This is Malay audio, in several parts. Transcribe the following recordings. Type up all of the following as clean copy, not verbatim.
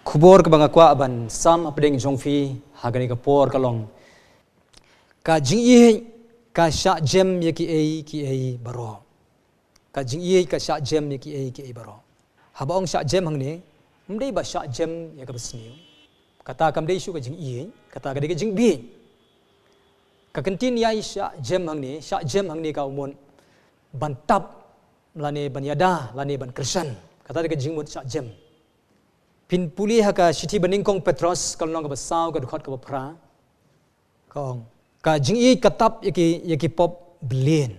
kubor ka banga kwa ban sam apdeng jongfi hagani ka por ka long ka jing ka sha jem ki ai baro ka jing ka sha jem ki ai baro habong sha jem hangne mdei ba sha jem ya ka basniu kata kam dei shu ka jing kata ka dei ka jing bi ka kantin ya sha jem hangne ka umon ban tap lane ban yada lane ban krishan kata dei ka jing mut sha jem pin puli haka siti beningkong Petros kalong ka basaw ka dukhot ka bapra kong ka jingi katap yaki pop blin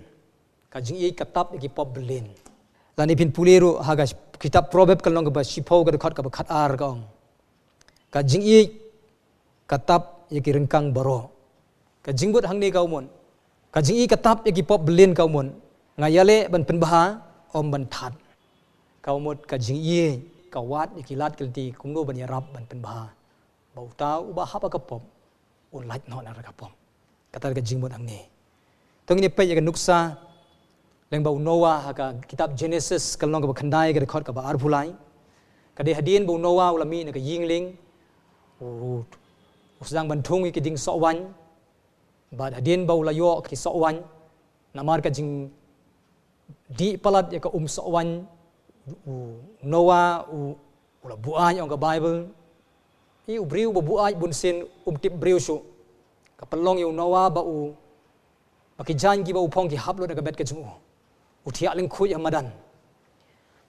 ka jingi katap yaki pop blin lani pin puli ru haga kitab proverb kalong ka basipo ka dukhot ka bakhat ar kong ka jingi katap yaki rengkang baro ka jingbut hangni ka umon ka jingi katap yaki pop blin ka umon ngayale ban penbaha om ban that ka umot ka jingi kawat ikilat kelti kumno ban yarab ban penbaha bauta uba hapa kapom ulat no na kapom kata ka jingmon angni tong ni pe ya nuksa leng bau Noah haka kitab Genesis kalong ka khandai ka record ka ba arbulai ka de hadin bau Noah ulami na ka yingling usang ban thung ki ding sowan ba hadin bau layo ki sowan namar ka jing di palat ya ka sowan Noah ula buai ang ka Bible i ubriu buai bunsin tip briu su kapalong yung Noah ba makijan gi ba upong ki haplo na kabet ka jung utia ling khu ya madan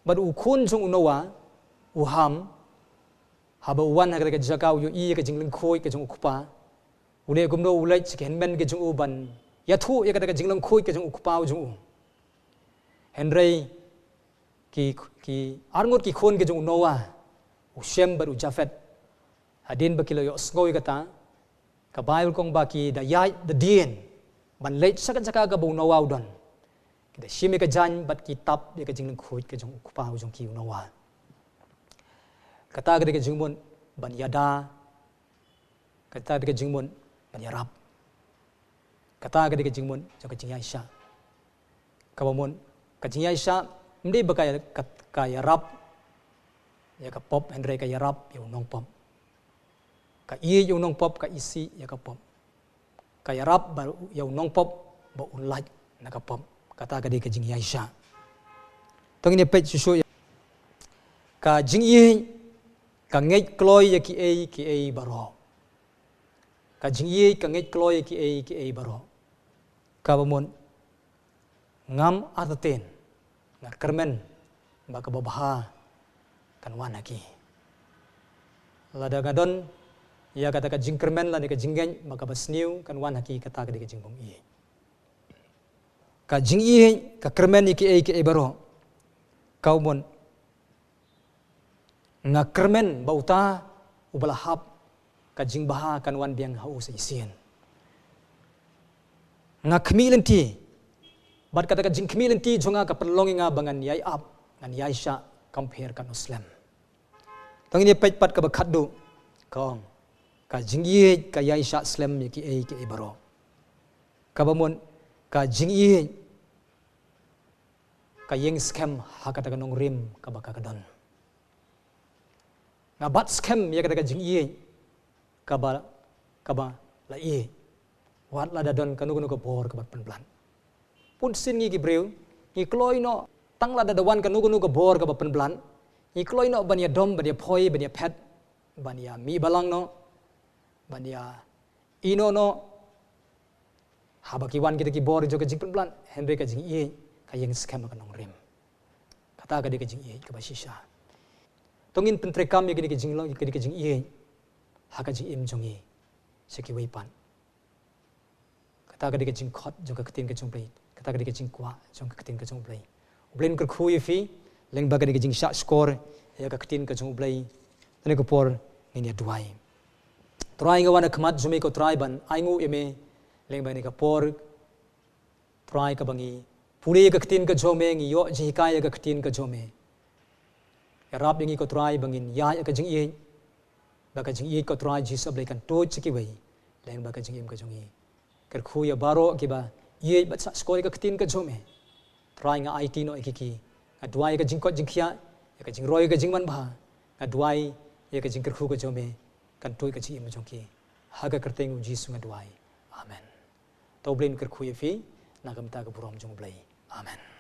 bad kun jung Noah ham haba wan ha ka jakau yu i ka jing ling khu ka jung kupa ule gumno ulai chiken men ka jung ban ya thu ya ka jing ling khu ka jung kupa jung Henry ki arngot ki khon ke jung Noah Shem baru Jafet hadin bakilo yo sngoi kata ka Bible kong baki da yai da dien ban leit sakan saka ka bu Noah udon kita shime ka jan bat kitab de ka jing khoi ka jung kupa jung ki Noah kata ka jing mon ban yada kata ka jing mon ban yarab kata ka jing mon ka jing Aisha ka mon ka jing Aisha mdi bakaya kaya rap ya ka pop Henry kaya rap yung nong pop ka yung nong pop ka isi ya ka pop kaya rap ba yung nong pop ba unlaj na ka pop kata ka di ka jing Aisha tong ni pet susu ka jing ka ngej kloy ya ki ai baro ka jing ka ngej kloy ya ki ai baro ka bamon ngam ataten na kermen baka babaha kan wanaki lada gadon ya kata ka jing kermen la ka jingen maka basniu kan wanaki kata ka di jingbong i ka jing ka kermen ki baro kaumon nga kermen bauta ubalahap ka jing baha kan wan biang hau sa isien nga kmilenti bat kata ka jing kmilenti jonga ka perlongi nga bangan yai up ngan yai sha compare kan Muslim tang ini pet pat ka bakhat du kong ka jing ka yai sha Islam ki baro ka bamon ka jing ka yeng scam ha kata ka nong rim ka baka ka don nga bat scam ya kata ka jing ka ba la wat la da don kanu ka bor ka bat plan pun sin ngi gibreu ngi kloi no tang la da wan kanu ka bor ka ba plan ngi kloi no ban ya dom ban ya phoi ban ya phet ban ya mi balang no ban ya ino no haba ki wan kita ki bor jo ka jing plan Henry ka jing ka yeng scam ka nong rim kata ka de ka jing ka ba shisha tongin pentre kam ya ki jing lo ki jing ha ka jing im jongi seki wei pan kata ka de ka jing khot jo ka tin ka jong play kata ka de ka jing kwa jong ka tin ka jong play ublen ka khu fi leng ba ka de ka jing sha score ya ka tin ka jong play tane ko por ngi ya duai try nga wana khamat jumi ko try ban aingu eme leng ba ni ka por try ka bangi puri ka tin ka jome ngi yo ji ka ya ka tin ka jome ya rap ngi ko try bangin ya ka jing ba ka jing ko try ji sab le kan to chiki wei leng ba ka jing ka jong ker khu ya baro ki ba ye ba sa score ka tin ka jome try nga IT no ikiki adwai ka jing ko jing khia ka jing roi ka jing man ba adwai ye ka jing ker khu ka jome kan toy ka chi ma jong ki ha ga kerteng Jesus nga duai amen to blin ker khu ye fi na kam ta ka burom jong blai amen